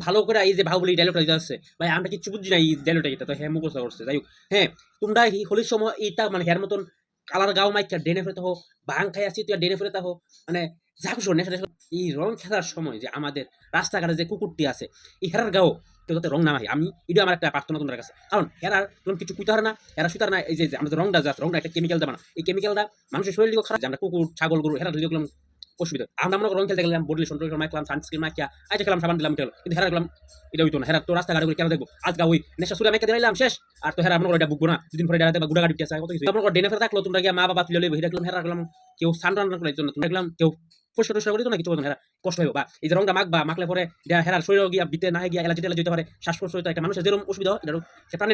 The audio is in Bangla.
ভালো করে এই যে বাহুবলী ডায়লগটা দিতে আসছে ভাই, আমরা কিছু বুঝি না এই ডায়লগটা এটা তো হ্যাঁ মুখস্থ করছে। যাই হোক, হ্যাঁ তোমরা এই হোলির সময় এটা মানে হের মতন কালার গাও মাইকা ডেনে ফেরত হো, ভাং খাই আসছি তুই ডেনে ফেরত হো, মানে যা খুশি নেশা এই রং খেলার সময় যে আমাদের রাস্তাঘাটে যে কুকুরটি আছে এই হেরার গাও কেউ যাতে রং না হয়, আমি এটা আমার একটা প্রার্থনা তোমার কাছে। কারণ হেরার তুমি কিছু কুইতে না, এরা সুতার না, এই যে আমাদের রংটা যা রংটা একটা কেমিক্যাল দেবা না, এই কেমিক্যালটা মানুষের শরীর দিকেও খারাপ। আমরা কুকুর ছাগল গরু হেরা দিকে গেলাম অসুবিধা, আমরা মনে রং খেলতে গেলাম বডি লোশন টোশন মাখলাম, সানস্ক্রিন মাখিয়া আজ খেলাম সাবান দিলাম খেলো, কিন্তু হেরা গেলাম এটা হইতো না। হেরা তো রাস্তাঘাটে কেন দেখবো আজকে ওই নেশা সুরা মেখে দিলাম শেষ, আর তো হেরা মনে করে এটা বুকবো না, দুদিন পরে এটা গুড়া গাড়ি আছে কত কিছু মনে করে ডেনে ফেরা থাকলো, তোমরা গিয়ে মা বাবা তুলে লইবে, দেখলাম হেরা গেলাম কেউ সান রান করে জন্য তুমি দেখলাম কেউ পরিষ্কার টরিষ্কার করে তো না কিছু হেরা কষ্ট হইব, বা এই যে রংটা মাখবা মাখলে পরে হেরার শরীর গিয়া বিতে না গিয়া এলার্জি টেলার্জি হতে পারে, শ্বাসকষ্ট হইতে একটা মানুষের যেরকম অসুবিধা হয় এটা